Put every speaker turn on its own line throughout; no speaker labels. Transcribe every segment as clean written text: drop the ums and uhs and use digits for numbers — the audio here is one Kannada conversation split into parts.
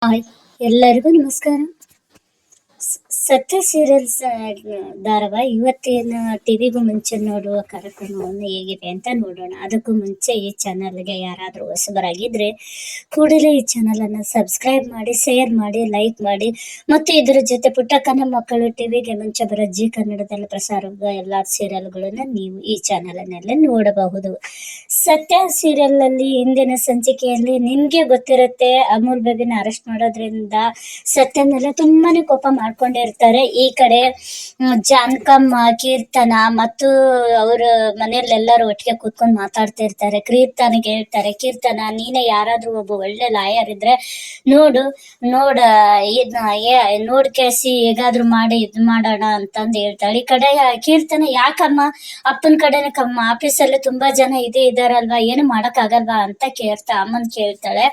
ಹಾಯ್, ಎಲ್ಲರಿಗೂ ನಮಸ್ಕಾರ. ಸತ್ಯ ಸೀರಿಯಲ್ಸ್ ಧಾರಾವಾಹಿ ಇವತ್ತಿನ ಟಿವಿಗೂ ಮುಂಚೆ ನೋಡುವ ಕಾರ್ಯಕ್ರಮವನ್ನು ಹೇಗಿದೆ ಅಂತ ನೋಡೋಣ. ಅದಕ್ಕೂ ಮುಂಚೆ ಈ ಚಾನಲ್ಗೆ ಯಾರಾದರೂ ಹೊಸಬರಾಗಿದ್ರೆ ಕೂಡಲೇ ಈ ಚಾನಲ್ ಅನ್ನು ಸಬ್ಸ್ಕ್ರೈಬ್ ಮಾಡಿ, ಶೇರ್ ಮಾಡಿ, ಲೈಕ್ ಮಾಡಿ. ಮತ್ತು ಇದರ ಜೊತೆ ಪುಟ್ಟಕ್ಕನ ಮಕ್ಕಳು ಟಿವಿಗೆ ಮುಂಚೆ ಬರೋ ಜಿ ಕನ್ನಡದಲ್ಲಿ ಪ್ರಸಾರವಾಗುವ ಎಲ್ಲ ಸೀರಿಯಲ್ಗಳನ್ನು ನೀವು ಈ ಚಾನಲ್ನಲ್ಲೇ ನೋಡಬಹುದು. ಸತ್ಯ ಸೀರಿಯಲ್ ಅಲ್ಲಿ ಹಿಂದಿನ ಸಂಚಿಕೆಯಲ್ಲಿ ನಿಮ್ಗೆ ಗೊತ್ತಿರುತ್ತೆ, ಅಮೂಲ್ ಬೇಬಿನ ಅರೆಸ್ಟ್ ಮಾಡೋದ್ರಿಂದ ಸತ್ಯ ಮೇಲೆ ತುಂಬಾನೇ ಕೋಪ ಮಾಡ್ಕೊಂಡಿರ್ತಾರೆ. ಈ ಕಡೆ ಜಾನಕಮ್ಮ, ಕೀರ್ತನ ಮತ್ತು ಅವ್ರ ಮನೆಯಲ್ಲಿ ಎಲ್ಲರೂ ಒಟ್ಟಿಗೆ ಕೂತ್ಕೊಂಡು ಮಾತಾಡ್ತಾ ಇರ್ತಾರೆ. ಕೀರ್ತನಿಗೆ ಹೇಳ್ತಾರೆ, ಕೀರ್ತನ ನೀನೇ ಯಾರಾದ್ರೂ ಒಬ್ಬ ಒಳ್ಳೆ ಲಾಯರ್ ಇದ್ರೆ ನೋಡು ನೋಡ ನೋಡ್ ಕೇಸಿ ಹೇಗಾದ್ರೂ ಮಾಡಿ ಇದ್ ಮಾಡೋಣ ಅಂತಂದು ಹೇಳ್ತಾಳೆ. ಈ ಕಡೆ ಕೀರ್ತನ, ಯಾಕಮ್ಮ ಅಪ್ಪನ ಕಡೆನೆ ಕಮ್ಮ, ಆಫೀಸಲ್ಲಿ ತುಂಬಾ ಜನ ಇದಾರಲ್ವಾ, ಏನು ಮಾಡಕ್ ಆಗಲ್ವಾ ಅಂತ ಅಮ್ಮನ್ ಕೇಳ್ತಾಳೆ.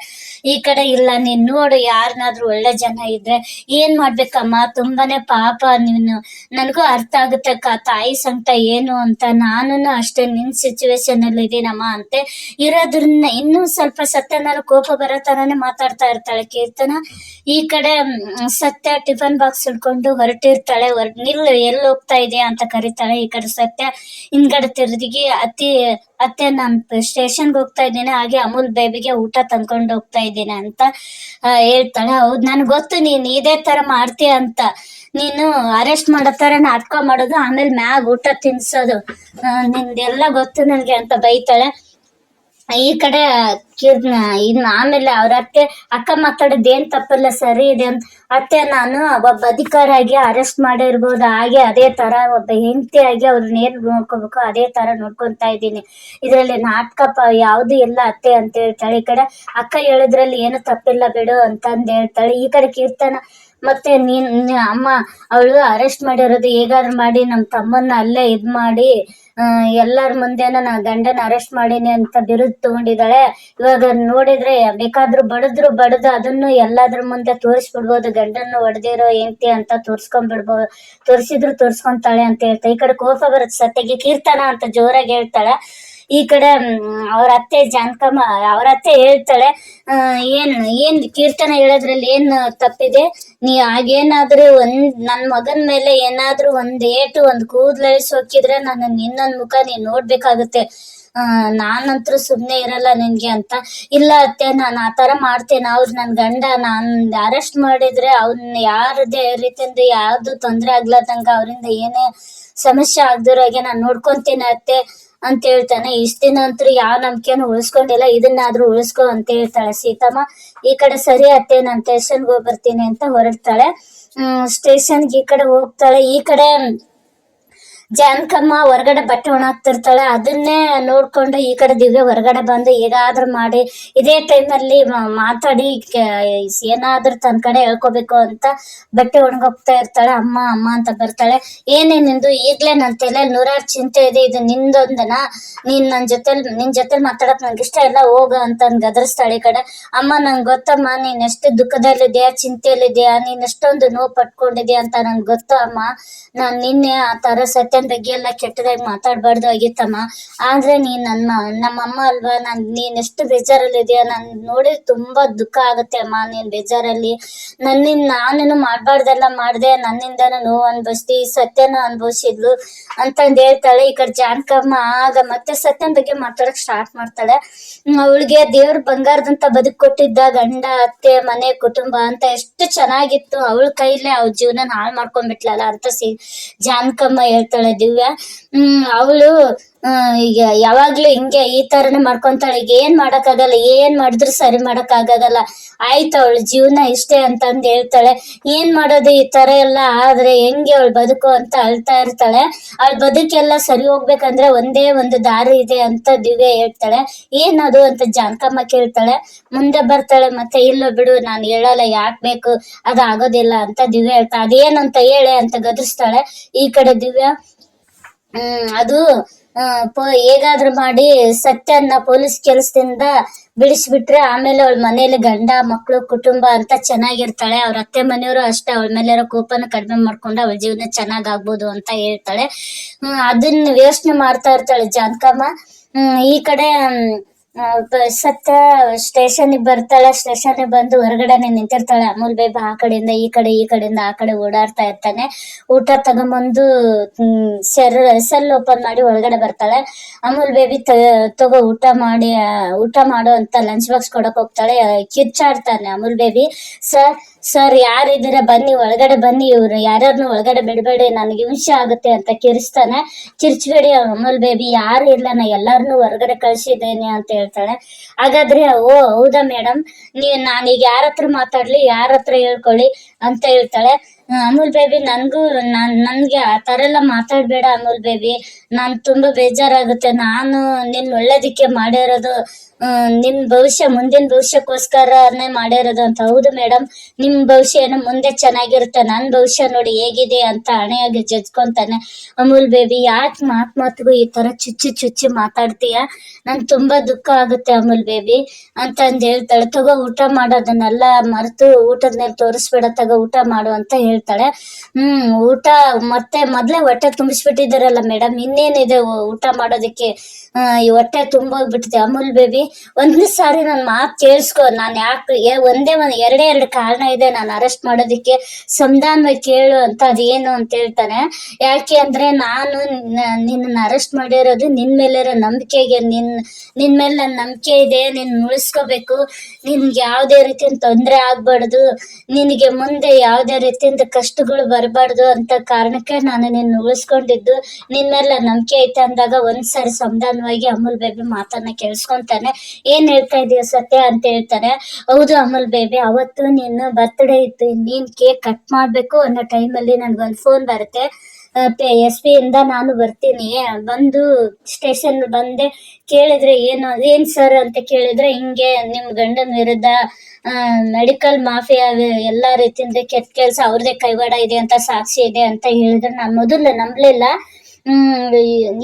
ಈ ಕಡೆ ಇಲ್ಲ, ನೀನ್ ನೋಡು ಯಾರನ್ನಾದ್ರೂ ಒಳ್ಳೆ ಜನ ಇದ್ರೆ ಏನ್ ಮಾಡ್ಬೇಕಮ್ಮ, ತುಂಬಾನೇ ಪಾಪ ನೀನು, ನನ್ಗೂ ಅರ್ಥ ಆಗುತ್ತೆ ತಾಯಿ ಸಂಕಟ ಏನು ಅಂತ, ನಾನು ಅಷ್ಟೇ ನಿನ್ ಸಿಚುವೇಶನ್ ಅಲ್ಲಿ ಇದೀನಮ್ಮ ಅಂತೆ ಇರೋದ್ರನ್ನ ಇನ್ನೂ ಸ್ವಲ್ಪ ಸತ್ಯ ಮೇಲೆ ಕೋಪ ಬರೋ ತರಾನೇ ಮಾತಾಡ್ತಾ ಇರ್ತಾಳೆ ಕೀರ್ತನ. ಈ ಕಡೆ ಸತ್ಯ ಟಿಫನ್ ಬಾಕ್ಸ್ ಹಿಡ್ಕೊಂಡು ಹೊರಟಿರ್ತಾಳೆ. ನಿಲ್ಲು, ಎಲ್ಲಿ ಹೋಗ್ತಾ ಇದೆಯಾ ಅಂತ ಕರೀತಾಳೆ. ಈ ಕಡೆ ಸತ್ಯ ಹಿಂದ್ಗಡೆ ತಿರುಗಿ ಅತ್ತೆ ನಾನ್ ಸ್ಟೇಷನ್ಗೆ ಹೋಗ್ತಾ ಇದ್ದೀನಿ, ಹಾಗೆ ಅಮೂಲ್ ಬೇಬಿಗೆ ಊಟ ತಂದ್ಕೊಂಡು ಹೋಗ್ತಾ ಇದ್ದೀನಿ ಅಂತ ಹೇಳ್ತಾಳೆ. ಹೌದ್, ನನ್ಗೆ ಗೊತ್ತು ನೀನ್ ಇದೇ ತರ ಮಾಡ್ತೀಯ ಅಂತ, ನೀನು ಅರೆಸ್ಟ್ ಮಾಡೋ ತರ ನಾಟಕ ಮಾಡೋದು, ಆಮೇಲೆ ಮ್ಯಾಗ್ ಊಟ ತಿನ್ಸೋದು, ನಿಂದೆಲ್ಲ ಗೊತ್ತು ನನ್ಗೆ ಅಂತ ಬೈತಾಳೆ. ಈ ಕಡೆ ಇನ್ನು ಆಮೇಲೆ ಅವ್ರ ಅಕ್ಕ ಮಾತಾಡೋದು ಏನ್ ತಪ್ಪಲ್ಲ, ಸರಿ ಇದೆ ಅಂತ. ಅತ್ತೆ, ನಾನು ಒಬ್ಬ ಅಧಿಕಾರಿಯಾಗಿ ಅರೆಸ್ಟ್ ಮಾಡಿರ್ಬೋದು, ಹಾಗೆ ಅದೇ ತರ ಒಬ್ಬ ಹೆಂಡತಿಯಾಗಿ ಅವ್ರನ್ನ ಏನ್ ನೋಡ್ಕೋಬೇಕು ಅದೇ ತರ ನೋಡ್ಕೊಂತಾ ಇದ್ದೀನಿ, ಇದ್ರಲ್ಲಿ ನಾಟಕ ಯಾವ್ದು ಇಲ್ಲ ಅತ್ತೆ ಅಂತ ಹೇಳ್ತಾಳೆ. ಈ ಕಡೆ ಅಕ್ಕ ಹೇಳಿದ್ರಲ್ಲಿ ಏನು ತಪ್ಪಿಲ್ಲ ಬಿಡು ಅಂತಂದ್ ಹೇಳ್ತಾಳೆ. ಈ ಕಡೆ ಕೀರ್ತನ, ಮತ್ತೆ ಅಮ್ಮ ಅವಳು ಅರೆಸ್ಟ್ ಮಾಡಿರೋದು ಹೇಗಾದ್ರೂ ಮಾಡಿ ನಮ್ ತಮ್ಮನ್ನ ಅಲ್ಲೇ ಇದ್ ಮಾಡಿ ಎಲ್ಲಾರ ಮುಂದೆನ ನಾ ಗಂಡನ ಅರೆಸ್ಟ್ ಮಾಡೀನಿ ಅಂತ ಬಿರುದು ತಗೊಂಡಿದ್ದಾಳೆ. ಇವಾಗ ನೋಡಿದ್ರೆ ಬೇಕಾದ್ರೂ ಬಡದು ಅದನ್ನು ಎಲ್ಲಾದ್ರ ಮುಂದೆ ತೋರಿಸ್ಬಿಡ್ಬೋದು, ಗಂಡನ್ನು ಹೊಡೆದಿರೋ ಹೆಂಡತಿ ಅಂತ ತೋರ್ಸ್ಕೊಂತಾಳೆ ಅಂತ ಹೇಳ್ತಾಳೆ. ಈ ಕಡೆ ಕೋಪ ಬರುತ್ತೆ ಸತ್ಯಗೆ, ಕೀರ್ತನ ಅಂತ ಜೋರಾಗಿ ಹೇಳ್ತಾಳೆ. ಈ ಕಡೆ ಅವ್ರ ಅತ್ತೆ ಜಾನಕಮ್ಮ, ಅವ್ರ ಅತ್ತೆ ಹೇಳ್ತಾಳೆ, ಏನ್ ಕೀರ್ತನ ಹೇಳೋದ್ರಲ್ಲಿ ಏನ್ ತಪ್ಪಿದೆ, ನೀ ಹಾಗೇನಾದ್ರೂ ನನ್ ಮಗನ್ ಮೇಲೆ ಏನಾದ್ರೂ ಒಂದ್ ಕೂದ್ಲಳಿಸಿ ಹೋಗಿದ್ರೆ ನಾನು ಇನ್ನೊಂದ್ ಮುಖ ನೀನ್ ನೋಡ್ಬೇಕಾಗುತ್ತೆ, ನಾನಂತರೂ ಸುಮ್ನೆ ಇರಲ್ಲ ನಿನ್ಗೆ ಅಂತ. ಇಲ್ಲ ಅತ್ತೆ, ನಾನು ಆ ತರ ಮಾಡ್ತೇನೆ, ಅವ್ರು ನನ್ ಗಂಡ, ನಾನ್ ಅರೆಸ್ಟ್ ಮಾಡಿದ್ರೆ ಅವ್ನ ಯಾರದೇ ರೀತಿಯಿಂದ ಯಾವ್ದು ತೊಂದ್ರೆ ಆಗ್ಲಾರ್ದಂಗ, ಅವರಿಂದ ಏನೇ ಸಮಸ್ಯೆ ಆಗ್ದಿರೋಗೆ ನಾನ್ ನೋಡ್ಕೊಂತೀನಿ ಅತ್ತೆ ಅಂತ ಹೇಳ್ತಾನೆ. ಇಷ್ಟ ದಿನ ಅಂತೂ ಯಾವ ನಂಬಿಕೆನೂ ಉಳಿಸ್ಕೊಂಡಿಲ್ಲ, ಇದನ್ನಾದ್ರೂ ಉಳಿಸ್ಕೊ ಅಂತ ಹೇಳ್ತಾಳೆ ಸೀತಮ್ಮ. ಈ ಕಡೆ ಸರಿ ಅತ್ತೆ, ನಾನ್ ಸ್ಟೇಷನ್ಗೆ ಹೋಗಿ ಬರ್ತೀನಿ ಅಂತ ಹೊರಡ್ತಾಳೆ. ಸ್ಟೇಷನ್ಗೆ ಈ ಕಡೆ ಹೋಗ್ತಾಳೆ. ಈ ಕಡೆ ಜಾನಕಮ್ಮ ಹೊರಗಡೆ ಬಟ್ಟೆ ಒಣಗ್ತಿರ್ತಾಳೆ. ಅದನ್ನೇ ನೋಡ್ಕೊಂಡು ಈ ಕಡೆ ದಿವ್ಯ ಹೊರಗಡೆ ಬಂದು ಹೇಗಾದ್ರೂ ಮಾಡಿ ಇದೇ ಟೈಮಲ್ಲಿ ಮಾತಾಡಿ ಏನಾದ್ರೂ ತನ್ನ ಕಡೆ ಹೇಳ್ಕೋಬೇಕು ಅಂತ ಬಟ್ಟೆ ಒಣಗೋಗ್ತಾ ಇರ್ತಾಳೆ. ಅಮ್ಮ ಅಮ್ಮ ಅಂತ ಬರ್ತಾಳೆ. ಏನೇನಿಂದು ಈಗ್ಲೇ ನನ್ನ ತಲೆಯಲ್ಲಿ ನೂರಾರು ಚಿಂತೆ ಇದೆ, ಇದು ನಿಂದೊಂದನ, ನಿನ್ ಜೊತೆ ಮಾತಾಡಕ್ ನಂಗೆ ಇಷ್ಟ ಇಲ್ಲ, ಹೋಗ ಅಂತ ಗದರಿಸ್ತಾಳೆ. ಈ ಕಡೆ ಅಮ್ಮ, ನಂಗೆ ಗೊತ್ತಮ್ಮ, ನೀನ್ ಎಷ್ಟು ದುಃಖದಲ್ಲಿದ್ಯಾ, ಚಿಂತೆಯಲ್ಲಿದ್ಯಾ, ನೀನ್ ಎಷ್ಟೊಂದು ನೋವು ಪಟ್ಕೊಂಡಿದ್ಯಾ ಅಂತ ನಂಗೆ ಗೊತ್ತು ಅಮ್ಮ. ನಾನ್ ನಿನ್ನೆ ಆ ತರ ಸತ್ಯನ ಬಗ್ಗೆ ಎಲ್ಲ ಕೆಟ್ಟದಾಗಿ ಮಾತಾಡ್ಬಾರ್ದು ಆಗಿತ್ತಮ್ಮ, ಆದ್ರೆ ನೀನ್ ನಮ್ಮಮ್ಮ ಅಲ್ವಾ, ನೀನ್ ಎಷ್ಟು ಬೇಜಾರಲ್ಲಿದ್ಯಾ, ನಾನ್ ನೋಡಿ ತುಂಬಾ ದುಃಖ ಆಗುತ್ತೆ ಅಮ್ಮ, ನೀನ್ ಬೇಜಾರಲ್ಲಿ ನಾನೇನು ಮಾಡ್ಬಾರ್ದೆಲ್ಲ ಮಾಡ್ದೆ, ನನ್ನಿಂದನೂ ನೋವು ಅನ್ಭವಿಸ್ತಿ, ಸತ್ಯನೂ ಅನ್ಭವಿಸಿದ್ಲು ಅಂತಂದ್ ಹೇಳ್ತಾಳೆ. ಈ ಕಡೆ ಜಾನಕಮ್ಮ ಆಗ ಮತ್ತೆ ಸತ್ಯನ ಬಗ್ಗೆ ಮಾತಾಡಕ್ ಸ್ಟಾರ್ಟ್ ಮಾಡ್ತಾಳೆ. ಅವಳಿಗೆ ದೇವ್ರ ಬಂಗಾರದಂತ ಬದುಕ್ ಕೊಟ್ಟಿದ್ದ, ಗಂಡ, ಅತ್ತೆ, ಮನೆ, ಕುಟುಂಬ ಅಂತ ಎಷ್ಟು ಚೆನ್ನಾಗಿತ್ತು, ಅವಳ ಕೈಲೇ ಅವ್ಳ ಜೀವನ ಹಾಳು ಮಾಡ್ಕೊಂಡ್ಬಿಟ್ಲಲ್ಲ ಅಂತ ಜಾನಕಮ್ಮ ಹೇಳ್ತಾಳೆ ದಿವ್ಯ. ಅವಳು ಈಗ ಯಾವಾಗ್ಲೂ ಹಿಂಗೆ ಈ ತರನೇ ಮಾಡ್ಕೊಂತಾಳೆ. ಈಗ ಏನ್ ಮಾಡಕ್ಕಾಗಲ್ಲ, ಏನ್ ಮಾಡಿದ್ರು ಸರಿ ಮಾಡಕ್ ಆಗಲ್ಲ, ಆಯ್ತು ಅವಳ ಜೀವನ ಇಷ್ಟೇ ಅಂತಂದ್ ಹೇಳ್ತಾಳೆ. ಏನ್ ಮಾಡೋದು, ಈ ತರ ಎಲ್ಲ ಆದ್ರೆ ಹೆಂಗೆ ಅವಳು ಬದುಕು ಅಂತ ಅಳ್ತಾ ಇರ್ತಾಳೆ. ಅವಳ ಬದುಕೆಲ್ಲ ಸರಿ ಹೋಗ್ಬೇಕಂದ್ರೆ ಒಂದೇ ಒಂದು ದಾರಿ ಇದೆ ಅಂತ ದಿವ್ಯ ಹೇಳ್ತಾಳೆ. ಏನದು ಅಂತ ಜಾನಕಮ್ಮ ಕೇಳ್ತಾಳೆ. ಮುಂದೆ ಬರ್ತಾಳೆ. ಮತ್ತೆ ಇಲ್ಲ ಬಿಡು, ನಾನು ಹೇಳಲ್ಲ, ಯಾಕ್ ಬೇಕು, ಅದಾಗೋದಿಲ್ಲ ಅಂತ ದಿವ್ಯ ಹೇಳ್ತಾಳೆ. ಅದೇನಂತ ಹೇಳೆ ಅಂತ ಗದರಿಸ್ತಾಳೆ. ಈ ಕಡೆ ದಿವ್ಯ ಅದು ಹೇಗಾದ್ರೂ ಮಾಡಿ ಸತ್ಯನ ಪೊಲೀಸ್ ಕೆಲಸದಿಂದ ಬಿಡಿಸ್ಬಿಟ್ರೆ ಆಮೇಲೆ ಅವಳ ಮನೇಲಿ ಗಂಡ, ಮಕ್ಕಳು, ಕುಟುಂಬ ಅಂತ ಚೆನ್ನಾಗಿರ್ತಾಳೆ. ಅವ್ರ ಅತ್ತೆ ಮನೆಯವರು ಅಷ್ಟೇ ಅವಳ ಮೇಲೆ ಇರೋ ಕೋಪನ ಕಡಿಮೆ ಮಾಡ್ಕೊಂಡು ಅವಳ ಜೀವನ ಚೆನ್ನಾಗ್ ಆಗ್ಬೋದು ಅಂತ ಹೇಳ್ತಾಳೆ. ಅದನ್ನ ಯೋಚನೆ ಮಾಡ್ತಾ ಇರ್ತಾಳೆ ಜಾನಕಮ್ಮ. ಈ ಕಡೆ ಸತ್ಯ ಸ್ಟೇಷನ್ಗೆ ಬರ್ತಾಳೆ. ಸ್ಟೇಷನ್ಗೆ ಬಂದು ಹೊರಗಡೆನೆ ನಿಂತಿರ್ತಾಳೆ. ಅಮೂಲ್ ಬೇಬಿ ಆ ಕಡೆಯಿಂದ ಈ ಕಡೆ, ಈ ಕಡೆಯಿಂದ ಆ ಕಡೆ ಓಡಾಡ್ತಾ ಇರ್ತಾನೆ. ಊಟ ತಗೊಂಬಂದು ಸೆಲ್ ಓಪನ್ ಮಾಡಿ ಒಳಗಡೆ ಬರ್ತಾಳೆ. ಅಮೂಲ್ ಬೇಬಿ ತಗೋ ಊಟ ಮಾಡು ಅಂತ ಲಂಚ್ ಬಾಕ್ಸ್ ಕೊಡಕ್ ಹೋಗ್ತಾಳೆ. ಕಿರ್ಚಾಡ್ತಾನೆ ಅಮೂಲ್ ಬೇಬಿ. ಸರ್ ಸರ್ ಯಾರಿದ್ದೀರಾ, ಬನ್ನಿ ಒಳಗಡೆ ಬನ್ನಿ, ಇವ್ರು ಯಾರ್ಯಾರನ್ನು ಒಳಗಡೆ ಬಿಡಬೇಡಿ, ನನಗೆ ಹಿಂಸೆ ಆಗುತ್ತೆ ಅಂತ ಕಿರಿಸ್ತಾನೆ. ಕಿರ್ಚ್ಬೇಡಿ ಅಮೂಲ್ ಬೇಬಿ, ಯಾರು ಇಲ್ಲ, ನಾ ಎಲ್ಲಾರನ್ನು ಹೊರಗಡೆ ಕಳ್ಸಿದ್ದೇನೆ ಅಂತ ಹೇಳ್ತಾಳೆ. ಹಾಗಾದ್ರೆ ಓ ಹೌದಾ ಮೇಡಮ್, ನಾನೀಗ ಯಾರ ಹತ್ರ ಮಾತಾಡ್ಲಿ, ಯಾರ ಹತ್ರ ಹೇಳ್ಕೊಳ್ಳಿ ಅಂತ ಹೇಳ್ತಾಳೆ. ಅಮೂಲ್ ಬೇಬಿ ನನ್ಗೆ ಆ ತರ ಎಲ್ಲ ಮಾತಾಡ್ಬೇಡ ಅಮೂಲ್ ಬೇಬಿ, ನಾನ್ ತುಂಬಾ ಬೇಜಾರಾಗುತ್ತೆ. ನಾನು ನಿನ್ ಒಳ್ಳೇದಕ್ಕೆ ಮಾಡಿರೋದು, ನಿಮ್ ಮುಂದಿನ ಭವಿಷ್ಯಕ್ಕೋಸ್ಕರನೇ ಮಾಡಿರೋದು ಅಂತ. ಹೌದು ಮೇಡಮ್, ನಿಮ್ ಭವಿಷ್ಯ ಏನೋ ಮುಂದೆ ಚೆನ್ನಾಗಿರುತ್ತೆ, ನನ್ ಭವಿಷ್ಯ ನೋಡಿ ಹೇಗಿದೆ ಅಂತ ಹಣೆಯಾಗಿ ಜಜ್ಕೊಂತಾನೆ. ಅಮೂಲ್ ಬೇಬಿ, ಯಾಕೆ ಮಾತಿಗೂ ಈ ತರ ಚುಚ್ಚಿ ಮಾತಾಡ್ತೀಯ, ನನ್ ತುಂಬಾ ದುಃಖ ಆಗುತ್ತೆ ಅಮೂಲ್ ಬೇಬಿ ಅಂತಂದ್ ಹೇಳ್ತಾಳೆ. ತಗೋ ಊಟ ಮಾಡೋದನ್ನೆಲ್ಲ ಮರೆತು ಊಟದ ಮೇಲೆ ತೋರಿಸ್ಬೇಡ, ತಗೋ ಊಟ ಮಾಡು ಅಂತ ಹೇಳ್ತಾಳೆ. ಊಟ ಮತ್ತೆ ಮೊದ್ಲೇ ಹೊಟ್ಟೆ ತುಂಬಿಸ್ಬಿಟ್ಟಿದ್ದಾರಲ್ಲ ಮೇಡಮ್, ಇನ್ನೇನಿದೆ ಊಟ ಮಾಡೋದಕ್ಕೆ, ಈ ಹೊಟ್ಟೆ ತುಂಬೋಗ್ಬಿಟ್ಟಿದೆ. ಅಮೂಲ್ ಬೇಬಿ ಒಂದ್ ಸಾರಿ ನನ್ ಮಾತು ಕೇಳಿಸ್ಕೊ, ನಾನ್ ಯಾಕೆ ಎರಡೇ ಕಾರಣ ಇದೆ ನಾನು ಅರೆಸ್ಟ್ ಮಾಡೋದಿಕ್ಕೆ, ಸಂಧಾನವಾಗಿ ಕೇಳು ಅಂತ. ಅದೇನು ಅಂತ ಹೇಳ್ತಾನೆ. ಯಾಕೆ ಅಂದ್ರೆ ನಾನು ನಿನ್ನ ಅರೆಸ್ಟ್ ಮಾಡಿರೋದು ನಿನ್ ಮೇಲೆ ಇರೋ ನಂಬಿಕೆಗೆ, ನಿನ್ ಮೇಲೆ ನನ್ ನಂಬಿಕೆ ಇದೆ, ನಿನ್ ಉಳಿಸ್ಕೋಬೇಕು, ನಿನ್ಗೆ ಯಾವ್ದೇ ರೀತಿಯಿಂದ ತೊಂದರೆ ಆಗ್ಬಾರ್ದು, ನಿನಗೆ ಮುಂದೆ ಯಾವ್ದೇ ರೀತಿಯಿಂದ ಕಷ್ಟಗಳು ಬರಬಾರ್ದು ಅಂತ ಕಾರಣಕ್ಕೆ ನಾನು ನಿನ್ನ ಉಳಿಸ್ಕೊಂಡಿದ್ದು, ನಿನ್ ಮೇಲೆ ನಂಬಿಕೆ ಐತೆ ಅಂದಾಗ ಒಂದ್ಸರಿ ಸಂಧಾನವಾಗಿ ಅಮೂಲ್ ಬೇಬಿ ಮಾತನ್ನ ಕೇಳಿಸ್ಕೊಂತಾನೆ. ಏನ್ ಹೇಳ್ತಾ ಇದೀಯ ಸತ್ಯ ಅಂತ ಹೇಳ್ತಾನೆ. ಹೌದು ಅಮೂಲ್ ಬೇಬಿ, ಅವತ್ತು ನಿನ್ನ ಬರ್ತ್ಡೇ ಇತ್ತು, ನೀನ್ ಕೇಕ್ ಕಟ್ ಮಾಡ್ಬೇಕು ಅನ್ನೋ ಟೈಮಲ್ಲಿ ನನ್ಗೊಂದು ಫೋನ್ ಬರುತ್ತೆ. SP ಇಂದ ನಾನು ಬರ್ತೀನಿ, ಬಂದು ಸ್ಟೇಷನ್ ಬಂದೆ, ಕೇಳಿದ್ರೆ ಏನ್ ಸರ್ ಅಂತ ಕೇಳಿದ್ರೆ, ಹಿಂಗೆ ನಿಮ್ ಗಂಡನ ವಿರುದ್ಧ ಮೆಡಿಕಲ್ ಮಾಫಿಯಾ ಎಲ್ಲಾ ರೀತಿಯಿಂದ ಕೆಟ್ಟ ಕೆಲ್ಸ ಅವ್ರದೇ ಕೈವಾಡ ಇದೆ ಅಂತ, ಸಾಕ್ಷಿ ಇದೆ ಅಂತ ಹೇಳಿದ್ರೆ ನಾನು ಮೊದಲು ನಂಬ್ಲಿಲ್ಲ.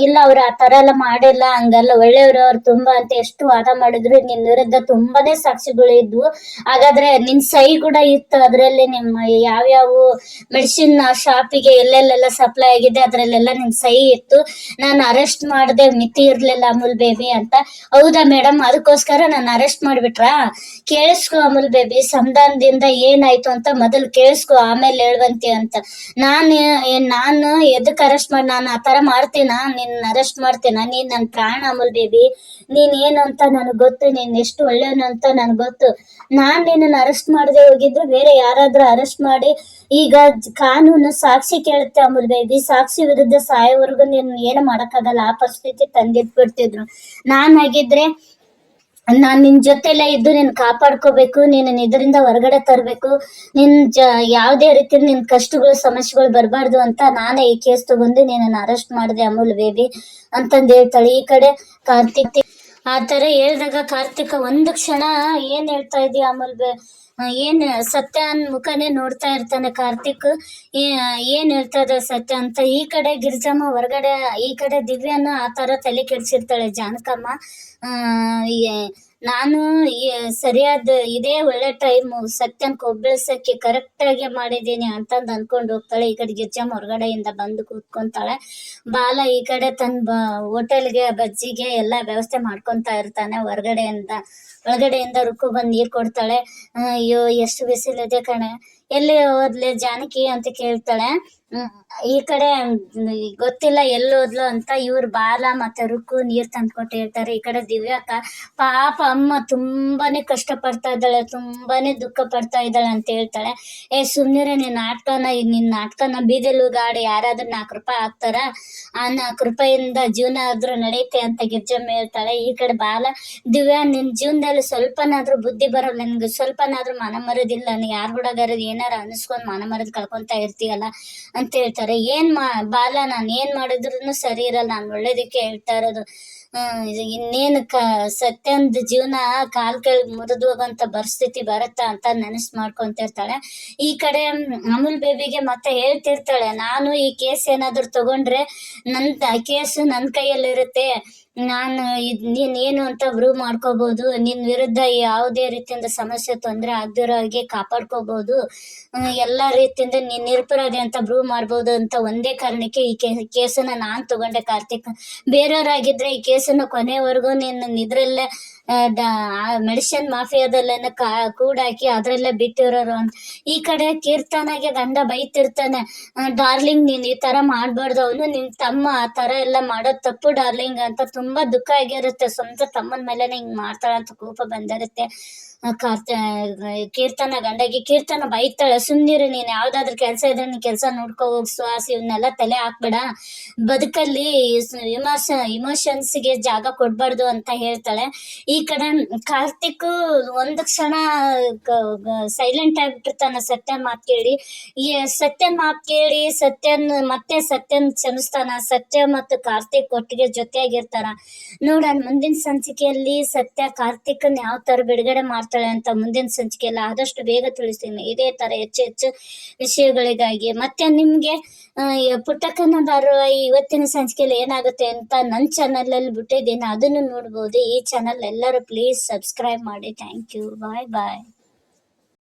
ಇಲ್ಲ ಅವ್ರು ಆ ತರ ಎಲ್ಲ ಮಾಡಿಲ್ಲ, ಹಂಗಲ್ಲ, ಒಳ್ಳೆಯವರು ಅವ್ರು ತುಂಬಾ ಅಂತ ಎಷ್ಟು ವಾದ ಮಾಡಿದ್ರು, ನಿನ್ ವಿರುದ್ಧ ತುಂಬಾನೇ ಸಾಕ್ಷಿಗಳು ಇದ್ವು. ಹಾಗಾದ್ರೆ ನಿನ್ ಸಹಿ ಕೂಡ ಇತ್ತು ಅದ್ರಲ್ಲಿ, ನಿಮ್ಮ ಯಾವ್ಯಾವ ಮೆಡಿಸಿನ್ ಶಾಪಿಗೆ ಎಲ್ಲೆಲ್ಲೆಲ್ಲ ಸಪ್ಲೈ ಆಗಿದೆ ಅದ್ರಲ್ಲೆಲ್ಲ ನಿನ್ ಸಹಿ ಇತ್ತು, ನಾನು ಅರೆಸ್ಟ್ ಮಾಡದೆ ಮಿತಿ ಇರ್ಲಿಲ್ಲ ಅಮೂಲ್ ಬೇಬಿ ಅಂತ. ಹೌದಾ ಮೇಡಮ್, ಅದಕ್ಕೋಸ್ಕರ ನಾನು ಅರೆಸ್ಟ್ ಮಾಡ್ಬಿಟ್ರಾ? ಕೇಳಿಸ್ಕೊ ಅಮೂಲ್ ಬೇಬಿ, ಸಂಧಾನದಿಂದ ಏನಾಯ್ತು ಅಂತ ಮೊದಲು ಕೇಳಿಸ್ಕೊ, ಆಮೇಲೆ ಹೇಳ್ವಂತಿ ಅಂತ. ನಾನು ಎದಕ್ ಅರೆಸ್ಟ್ ಮಾಡಿ, ನಾನು ಆತರ ಮಾಡ್ತೀನ, ನಿನ್ ಅರೆಸ್ಟ್ ಮಾಡ್ತೀನ? ನೀನ್ ನನ್ ಪ್ರಾಣ ಅಮೂಲ್ ಬೇಬಿ, ನೀನ್ ಏನು ಅಂತ ನನಗ್ ಗೊತ್ತು, ನೀನ್ ಎಷ್ಟು ಒಳ್ಳೆಯವನು ಅಂತ ನನ್ಗ್ ಗೊತ್ತು. ನಾನ್ ನಿನ್ನ ಅರೆಸ್ಟ್ ಮಾಡದೆ ಹೋಗಿದ್ರೆ ಬೇರೆ ಯಾರಾದ್ರೂ ಅರೆಸ್ಟ್ ಮಾಡಿ, ಈಗ ಕಾನೂನು ಸಾಕ್ಷಿ ಕೇಳುತ್ತೆ ಅಮೂಲ್ ಬೇಬಿ, ಸಾಕ್ಷಿ ವಿರುದ್ಧ ಸಾಯೋವರೆಗೂ ನೀನ್ ಏನು ಮಾಡಕ್ಕಾಗಲ್ಲ, ಆ ಪರಿಸ್ಥಿತಿ ತಂದಿಟ್ಬಿಡ್ತಿದ್ರು. ಆಗಿದ್ರೆ ನಾನ್ ನಿನ್ ಜೊತೆಲೆ ಇದ್ದು ನಿನ್ ಕಾಪಾಡ್ಕೋಬೇಕು, ನೀನ್ ಇದರಿಂದ ಹೊರಗಡೆ ತರ್ಬೇಕು, ಯಾವ್ದೇ ರೀತಿ ನಿನ್ ಕಷ್ಟಗಳು ಸಮಸ್ಯೆಗಳು ಬರಬಾರ್ದು ಅಂತ ನಾನೇ ಈ ಕೇಸ್ ತಗೊಂಡು ನಿನ್ನ ಅರೆಸ್ಟ್ ಮಾಡಿದೆ ಅಮೂಲ್ ಬೇಬಿ ಅಂತಂದ್ ಹೇಳ್ತಾಳೆ. ಈ ಕಡೆ ಕಾರ್ತಿಕ್ ಆ ತರ ಹೇಳ್ದಾಗ ಕಾರ್ತಿಕ್ ಒಂದು ಕ್ಷಣ ಏನ್ ಹೇಳ್ತಾ ಇದೀಯ ಅಮೂಲ್ ಏನ್ ಸತ್ಯನ್ ಮುಖನೇ ನೋಡ್ತಾ ಇರ್ತಾನೆ ಕಾರ್ತಿಕ್. ಏನ್ ಹೇಳ್ತಾ ಇದ್ದ ಸತ್ಯ ಅಂತ. ಈ ಕಡೆ ಗಿರಿಜಮ್ಮ ಹೊರಗಡೆ, ಈ ಕಡೆ ದಿವ್ಯಾನ ಆ ತರ ತಲೆ ಕೆಡ್ಸಿರ್ತಾಳೆ ಜಾನಕಮ್ಮ. ನಾನು ಸರಿಯಾದ ಇದೇ ಒಳ್ಳೆ ಟೈಮು ಸತ್ಯನ್ ಕೊಬ್ಬಿಳ್ಸಕ್ಕೆ ಕರೆಕ್ಟ್ ಆಗಿ ಮಾಡಿದೀನಿ ಅಂತಂದ್ ಅನ್ಕೊಂಡ್ ಹೋಗ್ತಾಳೆ. ಈ ಕಡೆ ಗಿರ್ಜಮ್ಮ ಹೊರಗಡೆಯಿಂದ ಬಂದು ಕೂತ್ಕೊಂತಾಳೆ. ಬಾಲ ಈ ಕಡೆ ತನ್ನ ಹೋಟೆಲ್ಗೆ ಬಜ್ಜಿಗೆ ಎಲ್ಲಾ ವ್ಯವಸ್ಥೆ ಮಾಡ್ಕೊಂತ ಇರ್ತಾನೆ. ಒಳಗಡೆಯಿಂದ ರುಕ್ಕು ಬಂದ್ ನೀರ್ ಕೊಡ್ತಾಳೆ. ಅಯ್ಯೋ ಎಷ್ಟು ಬಿಸಿಲಿದೆ ಕಣೆ, ಎಲ್ಲಿ ಹೋದ್ಲೆ ಜಾನಕಿ ಅಂತ ಕೇಳ್ತಾಳೆ. ಈ ಕಡೆ ಗೊತ್ತಿಲ್ಲ ಎಲ್ಲಿ ಹೋದ್ಲು ಅಂತ ಇವ್ರು ಬಾಲ ಮತ್ತೆ ರುಕ್ಕು ನೀರ್ ತಂದ್ಕೊಟ್ಟು ಹೇಳ್ತಾರೆ. ಈ ಕಡೆ ದಿವ್ಯಾಕ ಪಾಪ ಅಮ್ಮ ತುಂಬಾನೇ ಕಷ್ಟ ಪಡ್ತಾ ಇದ್ದಾಳೆ, ತುಂಬಾನೇ ದುಃಖ ಪಡ್ತಾ ಇದ್ದಾಳೆ ಅಂತ ಹೇಳ್ತಾಳೆ. ಸುಮ್ನಿರೆ ನಿನ್ ನಾಟಕನ ಬೀದಿಲು ಗಾಡಿ ಯಾರಾದ್ರೂ 4 ರೂಪಾಯಿ ಹಾಕ್ತಾರ, ಆ 4 ರೂಪಾಯಿಂದ ಜೀವನ ಆದ್ರೂ ನಡೆಯುತ್ತೆ ಅಂತ ಗಿರ್ಜಮ್ಮ ಹೇಳ್ತಾಳೆ. ಈ ಕಡೆ ಬಾಲ, ದಿವ್ಯಾ ನಿನ್ ಜೀವನದಲ್ಲಿ ಸ್ವಲ್ಪನಾದ್ರೂ ಬುದ್ಧಿ ಬರಲ್ಲ, ನಿನ್ಗೆ ಸ್ವಲ್ಪನಾದ್ರೂ ಮನ ಮರದಿಲ್ಲ, ಯಾರು ಹುಡುಗರ ಏನಾರ ಅನಿಸ್ಕೊಂಡ್ ಮನ ಮರದ್ ಕಳ್ಕೊಂತ ಇರ್ತೀಯಲ್ಲ ಅಂತ ಹೇಳ್ತಾರೆ. ಬಾಲ, ನಾನ್ ಏನ್ ಮಾಡಿದ್ರು ಸರಿ ಇರಲ್ಲ, ನಾನ್ ಒಳ್ಳೇದಕ್ಕೆ ಹೇಳ್ತಾ ಇರೋದು. ಇನ್ನೇನು ಸತ್ಯಂದ್ ಜೀವನ ಕಾಲ್ ಕೈ ಮುರಿದು ಹೋಗಂತ ಪರಿಸ್ಥಿತಿ ಬರತ್ತಾ ಅಂತ ಮಾಡ್ಕೊಂತಿರ್ತಾಳೆ. ಈ ಕಡೆ ಅಮೂಲ್ ಬೇಬಿಗೆ ಮತ್ತೆ ಹೇಳ್ತಿರ್ತಾಳೆ, ನಾನು ಈ ಕೇಸ್ ಏನಾದ್ರು ತಗೊಂಡ್ರೆ ಕೇಸು ನನ್ ಕೈಯಲ್ಲಿರುತ್ತೆ, ನಾನು ನೀನ್ ಏನು ಅಂತ ಪ್ರೂವ್ ಮಾಡ್ಕೋಬಹುದು, ನಿನ್ ವಿರುದ್ಧ ಯಾವುದೇ ರೀತಿಯಿಂದ ಸಮಸ್ಯೆ ತೊಂದರೆ ಆಗದಿರೋ ಹಾಗೆ ಕಾಪಾಡ್ಕೋಬಹುದು, ಎಲ್ಲಾ ರೀತಿಯಿಂದ ನೀನ್ ನಿರಪರಾಧಿ ಅಂತ ಪ್ರೂವ್ ಮಾಡ್ಬೋದು ಅಂತ ಒಂದೇ ಕಾರಣಕ್ಕೆ ಈ ಕೇಸನ್ನ ನಾನ್ ತಗೊಂಡೆ ಕಾರ್ತಿಕ್. ಬೇರೆಯವ್ರಾಗಿದ್ರೆ ಈ ಕೇಸ್ ಕೇಸನ್ನು ಕೊನೆವರೆಗೂ ನೀನು ಇದ್ರಲ್ಲೇ ಮೆಡಿಸಿನ್ ಮಾಫಿಯಾದಲ್ಲೇನ ಕೂಡಾಕಿ ಅದ್ರಲ್ಲೇ ಬಿಟ್ಟಿರೋರು ಅಂತ. ಈ ಕಡೆ ಕೀರ್ತನಾಗೆ ಗಂಡ ಬೈತಿರ್ತಾನೆ, ಡಾರ್ಲಿಂಗ್ ನೀನ್ ಈ ತರ ಮಾಡ್ಬಾರ್ದು, ಅವನು ನಿನ್ ತಮ್ಮ ಆ ತರ ಎಲ್ಲ ಮಾಡೋದ್ ತಪ್ಪು ಡಾರ್ಲಿಂಗ್ ಅಂತ ತುಂಬಾ ದುಃಖ ಆಗಿರುತ್ತೆ. ಸ್ವಂತ ತಮ್ಮನ ಮೇಲೆನೆ ಹಿಂಗ್ ಮಾಡ್ತಾಳ ಅಂತ ಕೋಪ ಬಂದಿರುತ್ತೆ. ಕೀರ್ತನ ಗಂಡಗೆ ಕೀರ್ತನ ಬೈತಾಳೆ, ಸುಮ್ನಿರು ನೀನ್, ಯಾವ್ದಾದ್ರು ಕೆಲ್ಸ ಇದ್ರೆ ನೀನ್ ಕೆಲ್ಸ ನೋಡ್ಕೋ ಹೋಗ್ ಸುಹಾಸ್, ಇವನ್ನೆಲ್ಲ ತಲೆ ಹಾಕ್ಬೇಡ, ಬದುಕಲ್ಲಿ ಇಮೋಷನ್ಸ್ಗೆ ಜಾಗ ಕೊಡ್ಬಾರ್ದು ಅಂತ ಹೇಳ್ತಾಳೆ. ಈ ಕಡೆ ಕಾರ್ತಿಕ್ ಒಂದು ಕ್ಷಣ ಸೈಲೆಂಟ್ ಆಗ್ಬಿಟ್ಟಿರ್ತಾನ ಸತ್ಯನ್ ಮಾತ್ ಕೇಳಿ. ಈ ಸತ್ಯನ್ ಮಾತ್ ಕೇಳಿ ಸತ್ಯನ್ ಕ್ಷಮಿಸ್ತಾನ. ಸತ್ಯ ಮತ್ತು ಕಾರ್ತಿಕ್ ಒಟ್ಟಿಗೆ ಜೊತೆಯಾಗಿರ್ತಾರ. ನೋಡೋಣ ಮುಂದಿನ ಸಂಚಿಕೆಯಲ್ಲಿ ಸತ್ಯ ಕಾರ್ತಿಕ್ನ ಯಾವ ತರ ಬಿಡುಗಡೆ ಮಾಡ್ತಾಳೆ ಅಂತ ಮುಂದಿನ ಸಂಚಿಕೆಯಲ್ಲಿ ಆದಷ್ಟು ಬೇಗ ತಿಳಿಸ್ತೀನಿ. ಇದೇ ತರ ಹೆಚ್ಚು ವಿಷಯಗಳಿಗಾಗಿ ಮತ್ತೆ ನಿಮ್ಗೆ ಪುಟ್ಟಕ್ಕನ ಬರುವ ಇವತ್ತಿನ ಸಂಚಿಕೆಯಲ್ಲಿ ಏನಾಗುತ್ತೆ ಅಂತ ನನ್ನ ಚಾನಲ್ ಅಲ್ಲಿ ಬಿಟ್ಟಿದ್ದೀನಿ, ಅದನ್ನು ನೋಡ್ಬೋದು. ಈ ಚಾನಲ್ ಎಲ್ಲರೂ ಪ್ಲೀಸ್ ಸಬ್ಸ್ಕ್ರೈಬ್ ಮಾಡಿ. Thank you. Bye bye.